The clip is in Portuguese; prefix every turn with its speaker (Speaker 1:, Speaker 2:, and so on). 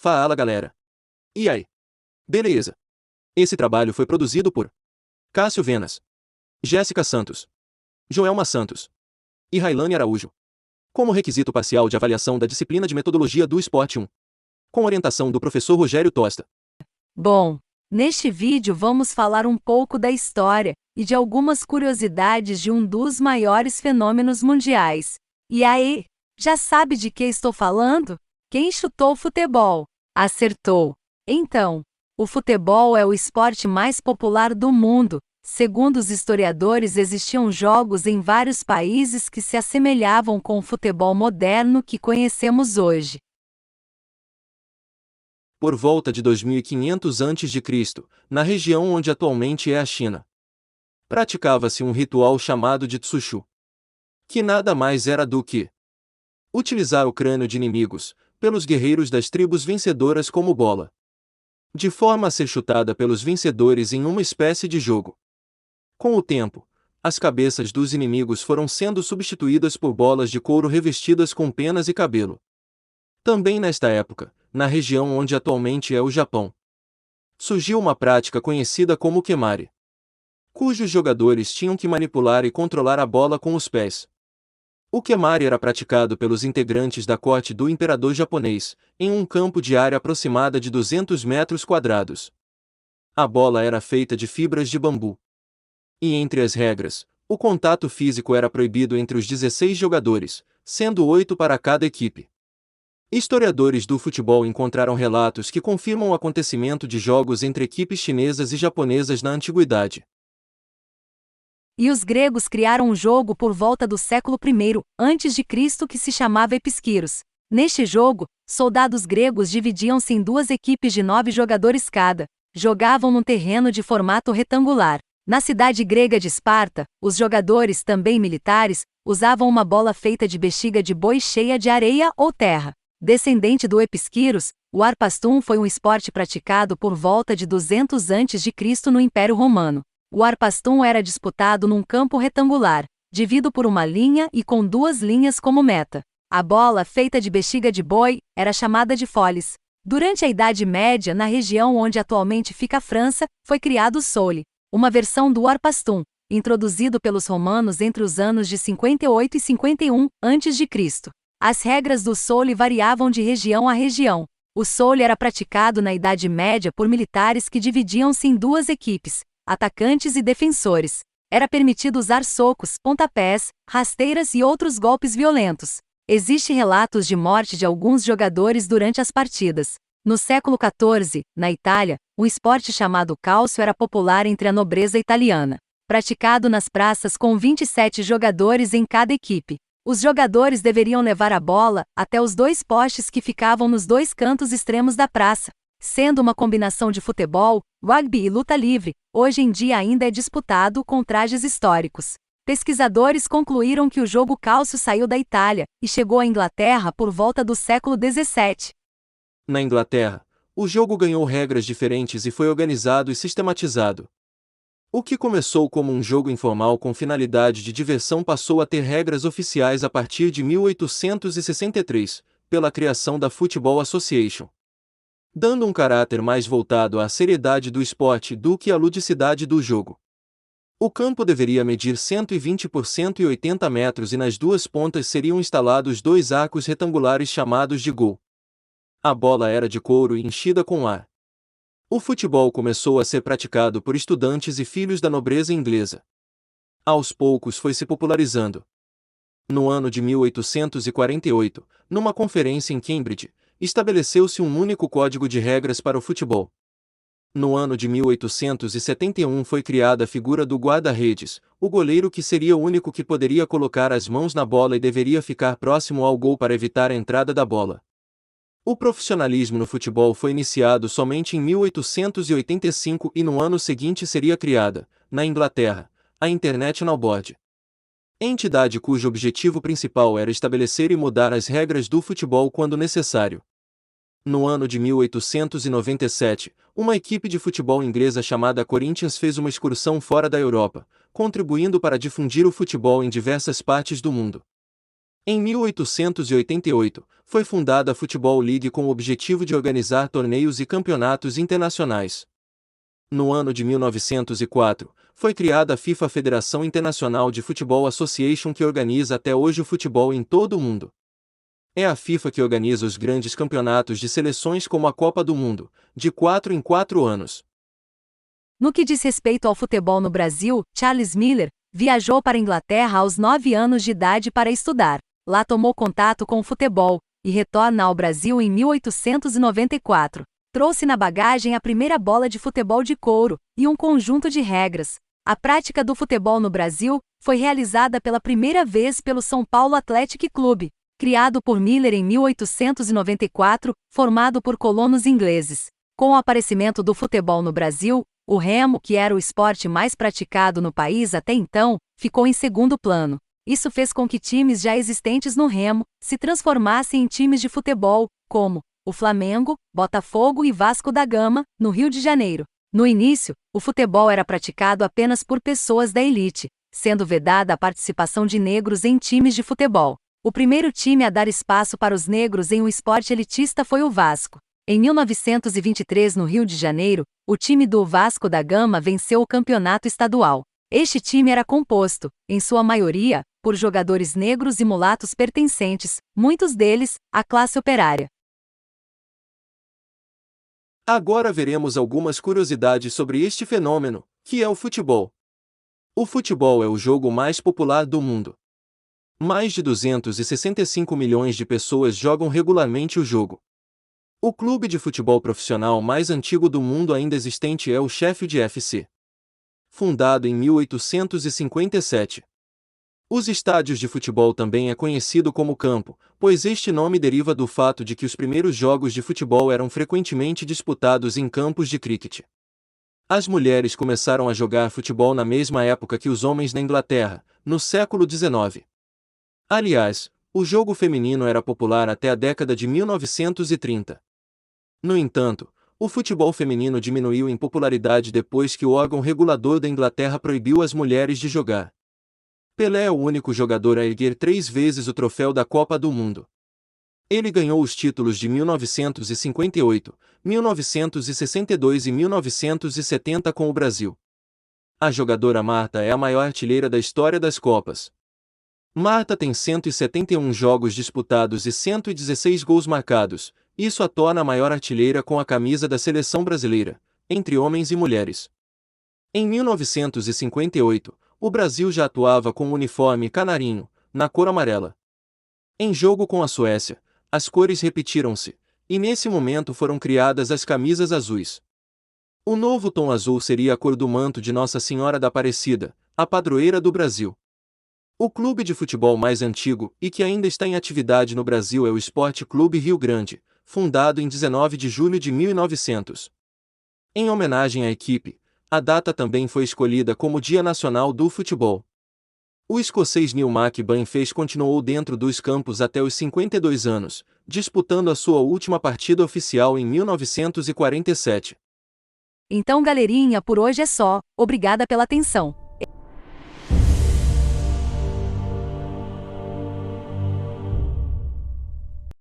Speaker 1: Fala galera. E aí? Beleza? Esse trabalho foi produzido por Cássio Venas, Jéssica Santos, Joelma Santos e Railane Araújo. Como requisito parcial de avaliação da disciplina de Metodologia do Esporte 1. Com orientação do professor Rogério Tosta.
Speaker 2: Bom, neste vídeo vamos falar um pouco da história e de algumas curiosidades de um dos maiores fenômenos mundiais. E aí, já sabe de que estou falando? Quem chutou futebol? Acertou! Então, o futebol é o esporte mais popular do mundo. Segundo os historiadores, existiam jogos em vários países que se assemelhavam com o futebol moderno que conhecemos hoje.
Speaker 1: Por volta de 2500 a.C., na região onde atualmente é a China, praticava-se um ritual chamado de Tsushu, que nada mais era do que utilizar o crânio de inimigos, pelos guerreiros das tribos vencedoras como bola, de forma a ser chutada pelos vencedores em uma espécie de jogo. Com o tempo, as cabeças dos inimigos foram sendo substituídas por bolas de couro revestidas com penas e cabelo. Também nesta época, na região onde atualmente é o Japão, surgiu uma prática conhecida como kemari, cujos jogadores tinham que manipular e controlar a bola com os pés. O kemari era praticado pelos integrantes da corte do imperador japonês, em um campo de área aproximada de 200 metros quadrados. A bola era feita de fibras de bambu. E entre as regras, o contato físico era proibido entre os 16 jogadores, sendo 8 para cada equipe. Historiadores do futebol encontraram relatos que confirmam o acontecimento de jogos entre equipes chinesas e japonesas na antiguidade.
Speaker 2: E os gregos criaram um jogo por volta do século I a.C. que se chamava Episquiros. Neste jogo, soldados gregos dividiam-se em duas equipes de 9 jogadores cada. Jogavam num terreno de formato retangular. Na cidade grega de Esparta, os jogadores, também militares, usavam uma bola feita de bexiga de boi cheia de areia ou terra. Descendente do Episquiros, o arpastum foi um esporte praticado por volta de 200 a.C. no Império Romano. O arpastum era disputado num campo retangular, dividido por uma linha e com 2 linhas como meta. A bola, feita de bexiga de boi, era chamada de foles. Durante a Idade Média, na região onde atualmente fica a França, foi criado o soule, uma versão do arpastum, introduzido pelos romanos entre os anos de 58 e 51 a.C. As regras do soule variavam de região a região. O soule era praticado na Idade Média por militares que dividiam-se em 2 equipes, atacantes e defensores. Era permitido usar socos, pontapés, rasteiras e outros golpes violentos. Existem relatos de morte de alguns jogadores durante as partidas. No século XIV, na Itália, um esporte chamado calcio era popular entre a nobreza italiana. Praticado nas praças com 27 jogadores em cada equipe. Os jogadores deveriam levar a bola até os 2 postes que ficavam nos 2 cantos extremos da praça. Sendo uma combinação de futebol, rugby e luta livre, hoje em dia ainda é disputado com trajes históricos. Pesquisadores concluíram que o jogo calcio saiu da Itália e chegou à Inglaterra por volta do século XVII.
Speaker 1: Na Inglaterra, o jogo ganhou regras diferentes e foi organizado e sistematizado. O que começou como um jogo informal com finalidade de diversão passou a ter regras oficiais a partir de 1863, pela criação da Football Association, dando um caráter mais voltado à seriedade do esporte do que à ludicidade do jogo. O campo deveria medir 120 por 180 metros e nas 2 pontas seriam instalados 2 arcos retangulares chamados de gol. A bola era de couro e enchida com ar. O futebol começou a ser praticado por estudantes e filhos da nobreza inglesa. Aos poucos foi se popularizando. No ano de 1848, numa conferência em Cambridge, estabeleceu-se um único código de regras para o futebol. No ano de 1871 foi criada a figura do guarda-redes, o goleiro que seria o único que poderia colocar as mãos na bola e deveria ficar próximo ao gol para evitar a entrada da bola. O profissionalismo no futebol foi iniciado somente em 1885 e no ano seguinte seria criada, na Inglaterra, a International Board, entidade cujo objetivo principal era estabelecer e mudar as regras do futebol quando necessário. No ano de 1897, uma equipe de futebol inglesa chamada Corinthians fez uma excursão fora da Europa, contribuindo para difundir o futebol em diversas partes do mundo. Em 1888, foi fundada a Football League com o objetivo de organizar torneios e campeonatos internacionais. No ano de 1904, foi criada a FIFA Federação Internacional de Futebol Association, que organiza até hoje o futebol em todo o mundo. É a FIFA que organiza os grandes campeonatos de seleções como a Copa do Mundo, de 4 em 4 anos.
Speaker 2: No que diz respeito ao futebol no Brasil, Charles Miller viajou para a Inglaterra aos 9 anos de idade para estudar. Lá tomou contato com o futebol e retorna ao Brasil em 1894. Trouxe na bagagem a primeira bola de futebol de couro e um conjunto de regras. A prática do futebol no Brasil foi realizada pela primeira vez pelo São Paulo Athletic Clube, criado por Miller em 1894, formado por colonos ingleses. Com o aparecimento do futebol no Brasil, o remo, que era o esporte mais praticado no país até então, ficou em segundo plano. Isso fez com que times já existentes no remo se transformassem em times de futebol, como o Flamengo, Botafogo e Vasco da Gama, no Rio de Janeiro. No início, o futebol era praticado apenas por pessoas da elite, sendo vedada a participação de negros em times de futebol. O primeiro time a dar espaço para os negros em um esporte elitista foi o Vasco. Em 1923, no Rio de Janeiro, o time do Vasco da Gama venceu o campeonato estadual. Este time era composto, em sua maioria, por jogadores negros e mulatos pertencentes, muitos deles, à classe operária.
Speaker 1: Agora veremos algumas curiosidades sobre este fenômeno, que é o futebol. O futebol é o jogo mais popular do mundo. Mais de 265 milhões de pessoas jogam regularmente o jogo. O clube de futebol profissional mais antigo do mundo ainda existente é o Sheffield FC. Fundado em 1857. Os estádios de futebol também é conhecido como campo, pois este nome deriva do fato de que os primeiros jogos de futebol eram frequentemente disputados em campos de cricket. As mulheres começaram a jogar futebol na mesma época que os homens na Inglaterra, no século XIX. Aliás, o jogo feminino era popular até a década de 1930. No entanto, o futebol feminino diminuiu em popularidade depois que o órgão regulador da Inglaterra proibiu as mulheres de jogar. Pelé é o único jogador a erguer 3 vezes o troféu da Copa do Mundo. Ele ganhou os títulos de 1958, 1962 e 1970 com o Brasil. A jogadora Marta é a maior artilheira da história das Copas. Marta tem 171 jogos disputados e 116 gols marcados, isso a torna a maior artilheira com a camisa da seleção brasileira, entre homens e mulheres. Em 1958, o Brasil já atuava com o uniforme canarinho, na cor amarela. Em jogo com a Suécia, as cores repetiram-se, e nesse momento foram criadas as camisas azuis. O novo tom azul seria a cor do manto de Nossa Senhora da Aparecida, a padroeira do Brasil. O clube de futebol mais antigo e que ainda está em atividade no Brasil é o Esporte Clube Rio Grande, fundado em 19 de julho de 1900. Em homenagem à equipe, a data também foi escolhida como Dia Nacional do Futebol. O escocês Neil McBain continuou dentro dos campos até os 52 anos, disputando a sua última partida oficial em 1947.
Speaker 2: Então, galerinha, por hoje é só. Obrigada pela atenção.